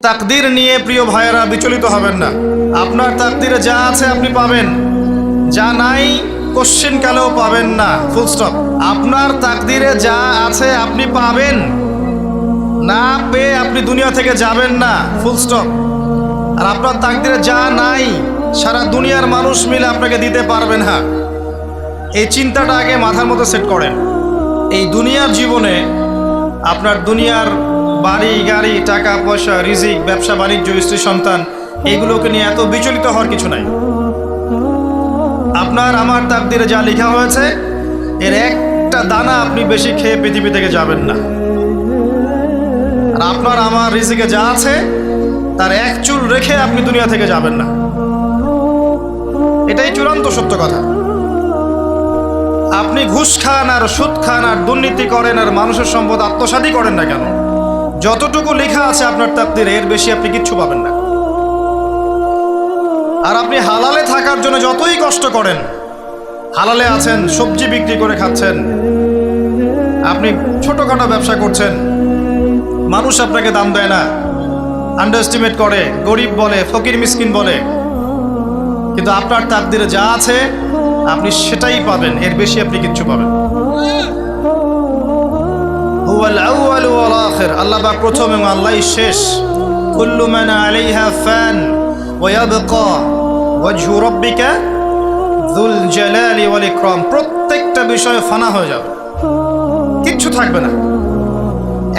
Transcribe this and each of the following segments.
তাকদীর নিয়ে প্রিয় ভাইয়েরা বিচলিত হবেন না। আপনার তাকদীরে যা আছে আপনি পাবেন, যা নাই কোশ্চিনকালেও পাবেন না, ফুল স্টপ। আপনার তাকদীরে যা আছে আপনি পাবেন, না পেয়ে আপনি দুনিয়া থেকে যাবেন না, ফুল স্টপ। আর আপনার তাকদীরে যা নাই সারা দুনিয়ার মানুষ মিলে আপনাকে দিতে পারবেন না। এই চিন্তাটা আগে মাথার মধ্যে সেট করেন। এই দুনিয়ার জীবনে আপনার দুনিয়ার বাড়ি গাড়ি, টাকা পয়সা, রিজিক, ব্যবসা বাণিজ্য, স্ত্রী সন্তান, এগুলোকে নিয়ে এত বিচলিত হওয়ার কিছু নাই। আপনার আমার তাকদীরে যা লেখা হয়েছে এর একটা দানা আপনি বেশি খেয়ে পৃথিবী থেকে যাবেন না। আর আপনার আমার রিজিকে যা আছে তার এক চুল রেখে আপনি দুনিয়া থেকে যাবেন না। এটাই চূড়ান্ত সত্য কথা। আপনি ঘুষ খান আর সুদ খান আর দুর্নীতি করেন আর মানুষের সম্পদ আত্মসাৎই করেন না কেন, যতটুকু লেখা আছে আপনার তাকদীরে এর বেশি আপনি কিচ্ছু পাবেন না। আর আপনি হালালে থাকার জন্য যতই কষ্ট করেন, হালালে আছেন, সবজি বিক্রি করে খাচ্ছেন, আপনি ছোটখাটো ব্যবসা করছেন, মানুষ আপনাকে দাম দেয় না, আন্ডার এস্টিমেট করে, গরিব বলে, ফকির মিসকিন বলে, কিন্তু আপনার তাকদীরে যা আছে আপনি সেটাই পাবেন, এর বেশি আপনি কিচ্ছু পাবেন। হুয়াল আউয়ালু ওয়াল আখির, আল্লাহ পাক প্রথম এবং আল্লাহই শেষ। কুল্লু মান আলাইহা ফান ওয়া ইয়াবকা ওয়াজহু রাব্বিকা যুল জালালি ওয়াল ইকরাম। প্রত্যেকটা বিষয় ফানা হয়ে যাবে, কিচ্ছু থাকবে না।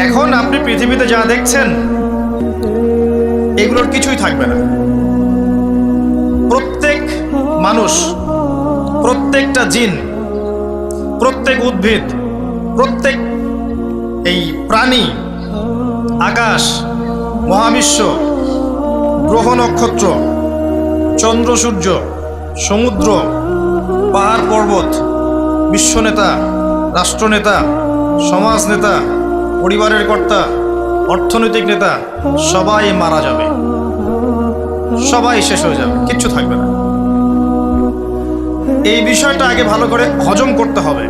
এখন আপনি পৃথিবীতে যা দেখছেন এগুলোর কিছুই থাকবে না। প্রত্যেক মানুষ, প্রত্যেকটা জিন, প্রত্যেক উদ্ভিদ, প্রত্যেক এই প্রাণী, আকাশ, মহাবিশ্ব, গ্রহ নক্ষত্র, চন্দ্র সূর্য, সমুদ্র, পাহাড় পর্বত, বিশ্বনেতা, রাষ্ট্রনেতা, সমাজ নেতা, পরিবারের কর্তা, অর্থনৈতিক নেতা, সবাই মারা যাবে, সবাই শেষ হয়ে যাবে, কিচ্ছু থাকবে না। এই বিষয়টা আগে ভালো করে হজম করতে হবে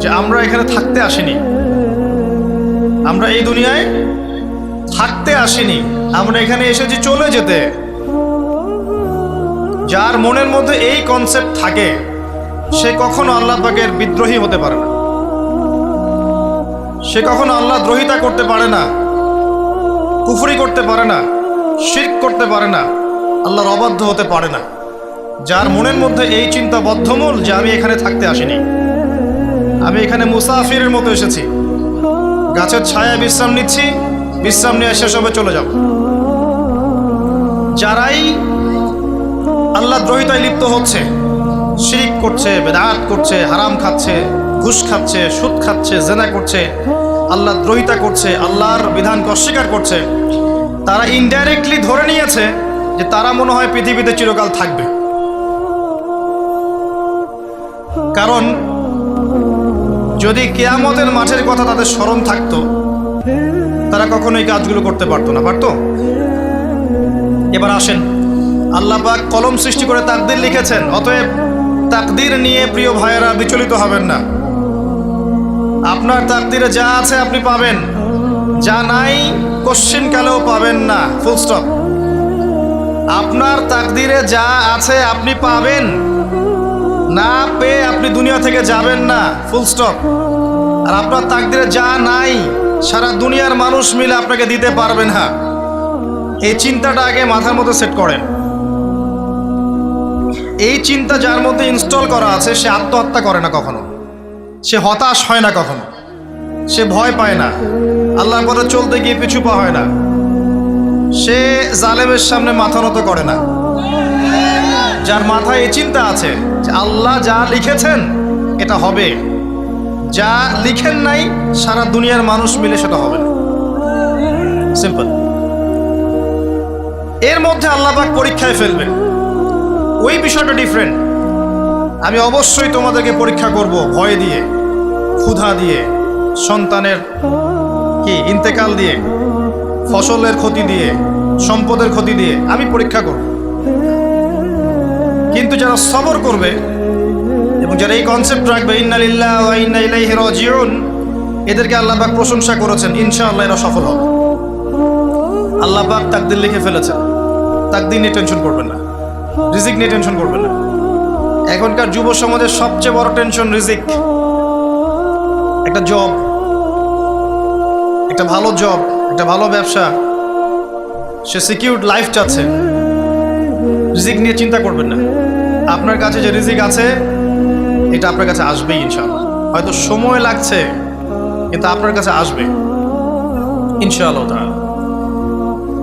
যে আমরা এখানে থাকতে আসিনি, আমরা এই দুনিয়ায় থাকতে আসিনি, আমরা এখানে এসেছি চলে যেতে। যার মনের মধ্যে এই কনসেপ্ট থাকে সে কখনো আল্লাহ পাকের বিদ্রোহী হতে পারে না, সে কখনো আল্লাহ দ্রোহিতা করতে পারে না, কুফরি করতে পারে না, শিরক করতে পারে না, আল্লাহর অবাধ্য হতে পারে না। যার মনের মধ্যে এই চিন্তা বদ্ধমূল যে আমি এখানে থাকতে আসিনি, আমি এখানে মুসাফিরের মতো এসেছি, গাছের ছায়ায় বিশ্রাম নিচ্ছি, বিশ্রাম নিয়ে শেষ হবে চলে যাব। যারাই আল্লাহ দ্রোহিতায় লিপ্ত হচ্ছে, শিরক করছে, বেদাত করছে, হারাম খাচ্ছে, ঘুষ খাচ্ছে, সুদ খাচ্ছে, জেনা করছে, আল্লাহ দ্রোহিতা করছে, আল্লাহর বিধানকে অস্বীকার করছে, তারা ইনডাইরেক্টলি ধরে নিয়েছে যে তারা মনে হয় পৃথিবীতে চিরকাল থাকবে। কারণ যদি কিয়ামতের মাঠের কথা তাদের স্মরণ থাকতো তারা কখনো এই কাজগুলো করতে পারতো না, পারতো? এবার আসেন, আল্লাহ পাক কলম সৃষ্টি করে তাকদীর লিখেছেন, অতএব তাকদীর নিয়ে প্রিয় ভাইয়েরা বিচলিত হবেন না। আপনার তাকদীরে যা আছে আপনি পাবেন, যা নাই কোশ্চিনকালেও পাবেন না, ফুল স্টপ। আপনার তাকদীরে যা আছে আপনি পাবেন, না পেয়ে আপনি দুনিয়া থেকে যাবেন না, ফুল স্টপ। আর আপনার তাকদীরে যা নাই সারা দুনিয়ার মানুষ মিলে আপনাকে দিতে পারবেন না। এই চিন্তাটা আগে মাথার মধ্যে সেট করেন। এই চিন্তা যার মধ্যে ইনস্টল করা আছে সে আত্মহত্যা করে না কখনো, সে হতাশ হয় না কখনো, সে ভয় পায় না, আল্লাহর পথে চলতে গিয়ে পিছু পা হয় না, সে জালেমের সামনে মাথা নত করে না। যার মাথায় এই চিন্তা আছে যে আল্লাহ যা লিখেছেন এটা হবে, যা লিখেন নাই সারা দুনিয়ার মানুষ মিলে সেটা হবে না, সিম্পল। এর মধ্যে আল্লাহ পাক পরীক্ষায় ফেলবেন, ওই বিষয়টা ডিফারেন্ট। আমি অবশ্যই তোমাদেরকে পরীক্ষা করব ভয় দিয়ে, ক্ষুধা দিয়ে, সন্তানের কি ইন্তেকাল দিয়ে, ফসলের ক্ষতি দিয়ে, সম্পদের ক্ষতি দিয়ে আমি পরীক্ষা করব। কিন্তু যারা সবর করবে এবং যারা এই কনসেপ্ট রাখবে ইন্না লিল্লাহি ওয়া ইন্না ইলাইহি রাজিউন, এদেরকে আল্লাহ পাক প্রশংসা করেছেন, ইনশাআল্লাহ এরা সফল হবে। আল্লাহ পাক তাকদীর লিখে ফেলেছেন, তাকদীর নিয়ে টেনশন করবেন না, রিজিক নিয়ে টেনশন করবেন না। এখনকার যুব সমাজের সবচেয়ে বড় টেনশন রিজিক। একটা জব, একটা ভালো জব, একটা ভালো ব্যবসা, সে সিকিউরড লাইফ চাচ্ছে। রিজিক নিয়ে চিন্তা করবেন না। আপনার কাছে যে রিজিক আছে এটা আপনার কাছে আসবেই ইনশাআল্লাহ। হয়তো সময় লাগছে কিন্তু আপনার কাছে আসবে ইনশাআল্লাহ তাআলা।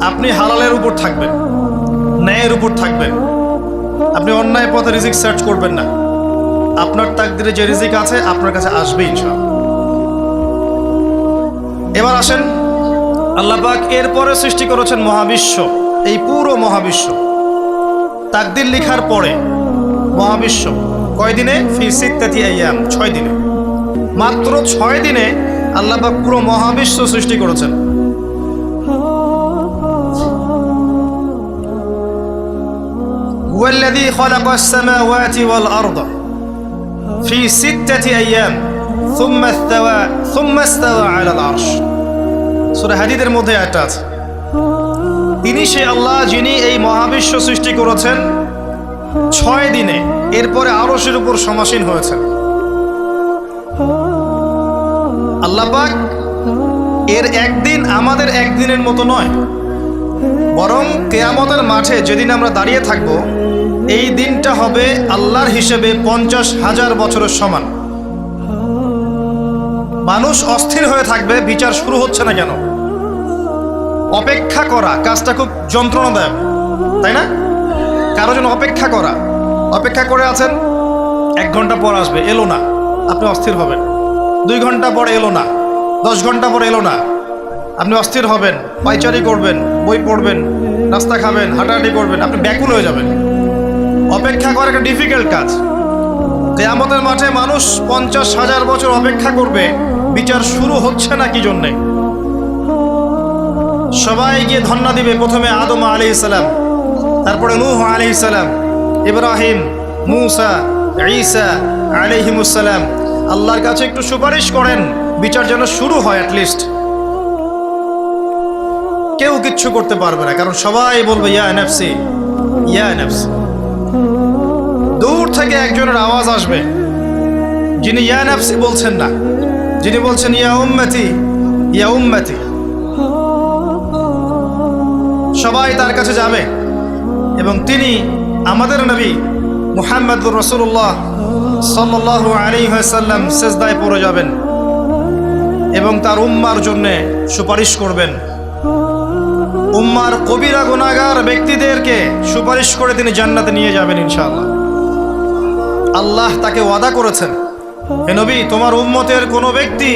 আপনি হালালের উপর থাকবেন, ন্যায়ের উপর থাকবেন। আপনি অন্যায় পথে রিজিক সার্চ করবেন না। আপনার তাকদিরে যে রিজিক আছে আপনার কাছে আসবে ইনশাআল্লাহ। এবার আসেন, আল্লাহ পাক এরপরে সৃষ্টি করেছেন মহাবিশ্ব। এই পুরো মহাবিশ্ব তাকদির লিখার পরে মহাবিশ্ব কয় দিনে? ফি সিত্তাতি আইয়াম, 6 দিনে। মাত্র 6 দিনে আল্লাহ পাক পুরো মহাবিশ্ব সৃষ্টি করেছেন। হুয়াল্লাযী খালাকাস সামাওয়াতি ওয়াল আরদা ফি সিত্তাতি আইয়াম সুম্মা ইসতাওয়া আলাল আরশ। সূরা হাদীদের মধ্যে একটা আছে, তিনি সে আল্লাহ যিনি এই মহাবিশ্ব সৃষ্টি করেছেন 6 দিনে, এরপরে আরশের উপর সমাসীন হয়েছেন। আল্লাহ পাক এর একদিন আমাদের একদিনের মতো নয়, বরং কিয়ামতের মাঠে যেদিন আমরা দাঁড়িয়ে থাকব এই দিনটা হবে আল্লাহর হিসেবে 50,000 বছরের সমান। মানুষ অস্থির হয়ে থাকবে, বিচার শুরু হচ্ছে না কেন। অপেক্ষা করা কাজটা খুব যন্ত্রণাদায়ক, তাই না? কারো জন্য অপেক্ষা করা, অপেক্ষা করে আছেন, 1 ঘন্টা পর আসবে, এলো না, আপনি অস্থির হবেন। 2 ঘন্টা পর এলো না, 10 ঘন্টা পর এলো না, আপনি অস্থির হবেন, পায়চারি করবেন, বই পড়বেন, নাস্তা খাবেন, হাঁটাহাঁটি করবেন, আপনি ব্যাকুল হয়ে যাবেন। অপেক্ষা করা একটা ডিফিকাল্ট কাজ। কিয়ামতের মাঠে মানুষ 50,000 বছর অপেক্ষা করবে, বিচার শুরু হচ্ছে না কি জন্যে। সবাই গিয়ে ধন্না দিবে, প্রথমে আদম আলাইহিস সালাম, তারপরে নূহ আলাইহিস সালাম, ইব্রাহিম, মূসা, ঈসা আলাইহিমুস সালাম। আল্লাহর কাছে একটু সুপারিশ করেন, বিচার যেন শুরু হয় অ্যাটলিস্ট। কেউ কিচ্ছু করতে পারবে না, কারণ সবাই বলবে ইয়া নাফসি, ইয়া নাফসি। দূর থেকে একজনের আওয়াজ আসবে, যিনি ইয়া নাফসি বলছেন না, যিনি বলছেন ইয়া উম্মতি, ইয়া উম্মতি। সবাই তার কাছে যাবে এবং তিনি আমাদের নবী মুহাম্মদুর রাসূলুল্লাহ সাল্লাল্লাহু আলাইহি ওয়াসাল্লাম সিজদায় পড়ে যাবেন এবং তার উম্মার জন্য সুপারিশ করবেন। উম্মার কবিরা গুনাহগার ব্যক্তিদেরকে সুপারিশ করে তিনি জান্নাতে নিয়ে যাবেন ইনশাআল্লাহ। আল্লাহ তাকে ওয়াদা করেছেন, হে নবী, তোমার উম্মতের কোনো ব্যক্তি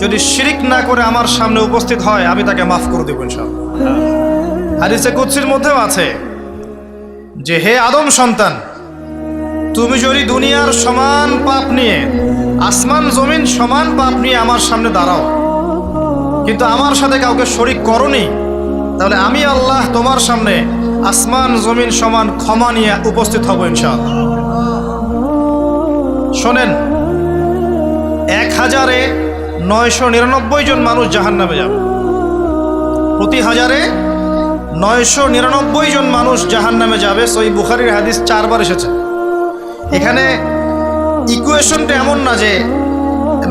যদি শিরিক না করে আমার সামনে উপস্থিত হয় আমি তাকে মাফ করে দেব ইনশাআল্লাহ। হাদিসে কুদসির মধ্যেও আছে যে হে আদম সন্তান, তুমি যদি দুনিয়ার সমান পাপ নিয়ে, আসমান জমিন সমান পাপ নিয়ে আমার সামনে দাঁড়াও, কিন্তু আমার সাথে কাউকে শরিক করনি, তাহলে আমি আল্লাহ তোমার সামনে আসমান জমিন সমান ক্ষমা নিয়ে উপস্থিত হব ইনশাআল্লাহ। শোনেন, 1,999 জন মানুষ জাহান্নামে যাবে। প্রতি 1,999 জন মানুষ জাহান্নামে যাবে। সহিহ বুখারীর হাদিস 4 বার এসেছে। এখানে ইকুয়েশনটা এমন না যে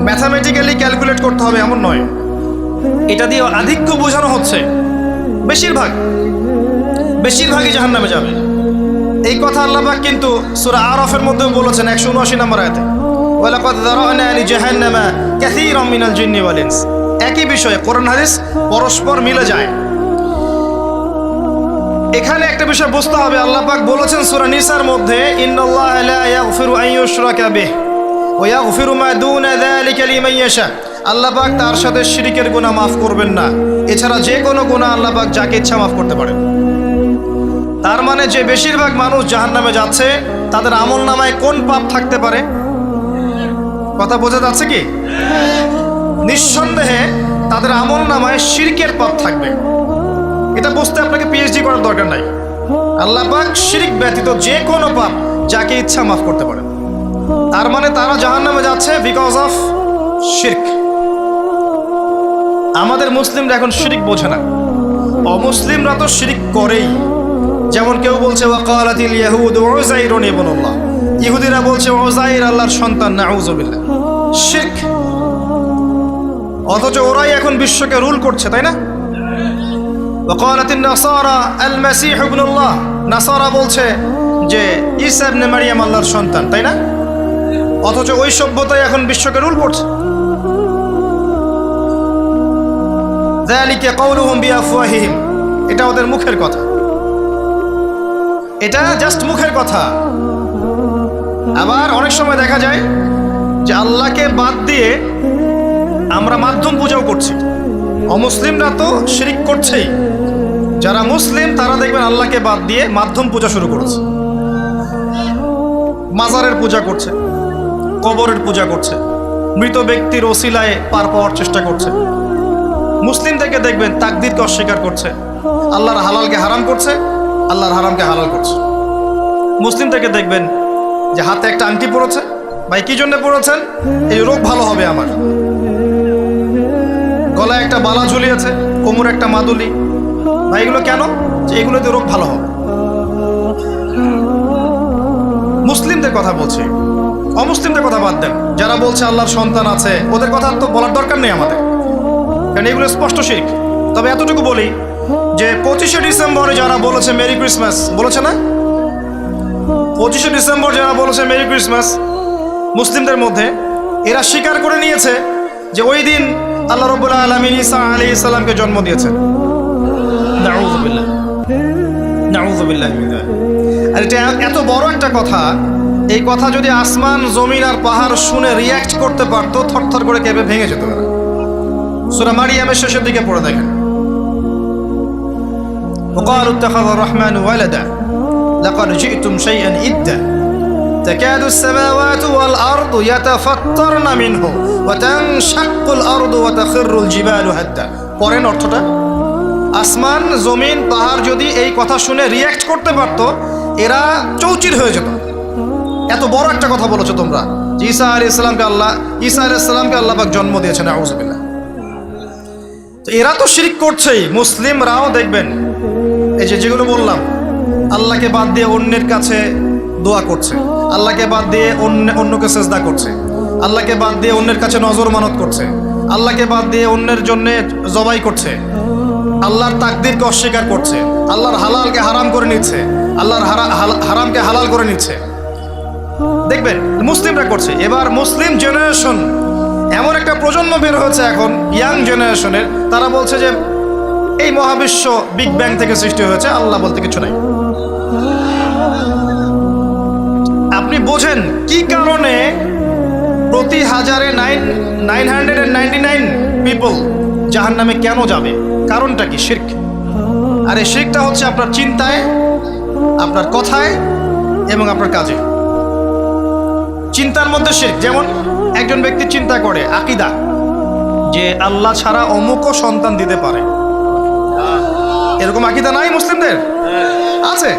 ম্যাথামেটিক্যালি ক্যালকুলেট করতে হবে, এমন নয়। এটা দিয়ে আধিক্য বোঝানো হচ্ছে, বেশিরভাগই জাহান্নামে যাবে। এই কথা আল্লাহ পাক কিন্তু সূরা আরাফের মধ্যেও বলেছেন 179 নম্বর আয়াতে, ওয়ালাকাদ যারানা লিজাহান্নামা কাসীরাম মিনাল জিন্নি ওয়াল ইনস। একই বিষয়ে কোরআন হাদিস পরস্পর মিলে যায়। এখানে একটা বিষয় বুঝতে হবে, আল্লাহ পাক বলেছেন সূরা নিসার মধ্যে, ইন্নাল্লাহা লা ইয়াগফিরু আন ইউশরাকা বিহি ওয়া ইয়াগফিরু মা দুনা যালিকা লিমান ইয়াশা। আল্লাহ পাক তার সাথে শিরকের গুনাহ মাফ করবেন না, এছাড়া যে কোনো গুনাহ আল্লাহ পাক যাকে ইচ্ছা মাফ করতে পারেন। তার মানে যে বেশিরভাগ মানুষ জাহান্নামে যাচ্ছে তাদের আমলনামায় কোন পাপ থাকতে পারে? কথা বোঝা যাচ্ছে কি? নিঃসন্দেহে তাদের আমলনামায় শিরকের পাপ থাকবে। এটা বুঝতে আপনাকে পিএইচডি করার দরকার নাই। আল্লাহ পাক শিরক ব্যতীত যে কোনো পাপ যাকে ইচ্ছা মাফ করতে পারেন। তার মানে তারা জাহান্নামে যাচ্ছে বিকজ অফ শিরক। আমাদের মুসলিমরা এখন শিরক বোঝে না, অমুসলিমরা তো শিরক করেই। যেমন কেউ বলছে ওয়াকালাতিল ইয়াহুদ উযাইরুন ইবনুল্লাহ, ইহুদিরা বলছে উযাইর আল্লাহর সন্তান, নাউযুবিল্লাহ, শিরক। অথচ ওরাই এখন বিশ্বকে রুল করছে, তাই না? ওয়াকালাতিন নাসারা আল মাসীহ ইবনুল্লাহ, নাসারা বলছে যে ঈসা ইবনে মারইয়াম আল্লাহর সন্তান, তাই না? অথচ ওই সভ্যতাই এখন বিশ্বকে রুল করছে। যালিকা কাউলুহুম বিআফওয়াহিহিম, এটা ওদের মুখের কথা, এটা জাস্ট মুখের কথা। আবার অনেক সময় দেখা যায় যে আল্লাহকে বাদ দিয়ে আমরা মাধ্যম পূজাও করছি। অমুসলিমরা তো শিরক করছেই, যারা মুসলিম তারা দেখবেন আল্লাহকে বাদ দিয়ে মাধ্যম পূজা শুরু করেছে। মাজারের পূজা করছে, কবরের পূজা করছে, মৃত ব্যক্তির ওসিলায় পার পাওয়ার চেষ্টা করছে। মুসলিম থেকে দেখবেন তাকদীরকে অস্বীকার করছে, আল্লাহর হালালকে হারাম করছে, আল্লাহর হারামকে হালাল করছে। মুসলিম থেকে দেখবেন যে হাতে একটা আংটি পড়েছে, ভাই কি জন্য পড়েছেন? এই রোগ ভালো হবে আমার। গলায় একটা বালা ঝুলিয়েছে, কোমরে একটা মাদুলি, ভাই এগুলো কেন? যে এগুলোতে রোগ ভালো হবে। মুসলিমদের কথা বলছি, অমুসলিমদের কথা বাদ দেন। যারা বলছে আল্লাহর সন্তান আছে, ওদের কথা তো বলার দরকার নেই আমাদের, কারণ এগুলো স্পষ্ট শিরক। তবে এতটুকু বলি যে 25শে ডিসেম্বরে যারা বলেছে মেরি ক্রিসমাস, বলেছে না? 25শে ডিসেম্বর যারা বলেছে মেরি ক্রিসমাস, মুসলিমদের মধ্যে এরা স্বীকার করে নিয়েছে যে ওই দিন আল্লাহ রাব্বুল আলামিন ঈসা আলাইহিস সালামকে জন্ম দিয়েছেন। নাউযুবিল্লাহ, নাউযুবিল্লাহ মিন যালিক। আর এটা এত বড় একটা কথা, এই কথা যদি আসমান জমিন আর পাহাড় শুনে রিয়্যাক্ট করতে পারতো, থরথর করে কেঁপে ভেঙে যেত। সূরা মারিয়ামের শেষের দিকে পড়ে দেখেন, وقالوا اتخذ الرحمن ولدا لقد جئتم شيئا إدا تكاد السماوات والأرض يتفطرن منه وتنشق الأرض وتخر الجبال هدا। পরেন অর্থটা, আসমান জমিন পাহাড় যদি এই কথা শুনে রিয়্যাক্ট করতে পারতো, এরা চৌচির হয়ে যেত। এত বড় একটা কথা বলেছো তোমরা, ঈসা আলাইহিস সালামকে আল্লাহ পাক জন্ম দিয়েছেন, নাউযুবিল্লাহ। তো এরা তো শিরক করছেই। মুসলিমরাও দেখবেন এই যেগুলো বললাম, আল্লাহকে বাদ দিয়ে অন্যের কাছে দোয়া করছে, আল্লাহকে বাদ দিয়ে অন্যকে সেজদা করছে, আল্লাহকে বাদ দিয়ে অন্যের কাছে নজর মানত করছে, আল্লাহকে বাদ দিয়ে অন্যের জন্য জবাই করছে, আল্লাহর তাকদীরকে অস্বীকার করছে, আল্লাহর হালালকে হারাম করে নিচ্ছে, আল্লাহর হারামকে হালাল করে নিচ্ছে। দেখবেন মুসলিমরা করছে। এবার মুসলিম জেনারেশন, এমন একটা প্রজন্ম বের হয়েছে এখন, ইয়াং জেনারেশনের, তারা বলছে যে এই মহাবিশ্ব বিগ ব্যাং থেকে সৃষ্টি হয়েছে, আল্লাহ বলতে কিছু নাই। আপনি বোঝেন কি কারণে প্রতি হাজারে 999 পিপল জাহান্নামে কেন যাবে? কারণটা কি? শিরক। আর এই শিরকটা হচ্ছে আপনার চিন্তায়, আপনার কথায় এবং আপনার কাজে। চিন্তার মধ্যে শিরক। যেমন একজন ব্যক্তি চিন্তা করে আকীদা, যে আল্লাহ ছাড়া অমুকও সন্তান দিতে পারে। এরকম আকীদা নাই মুসলিমদের? আছে।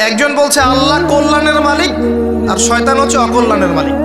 একজন বলছে আল্লাহ কল্যাণের মালিক আর শয়তান হচ্ছে অকল্যাণের মালিক।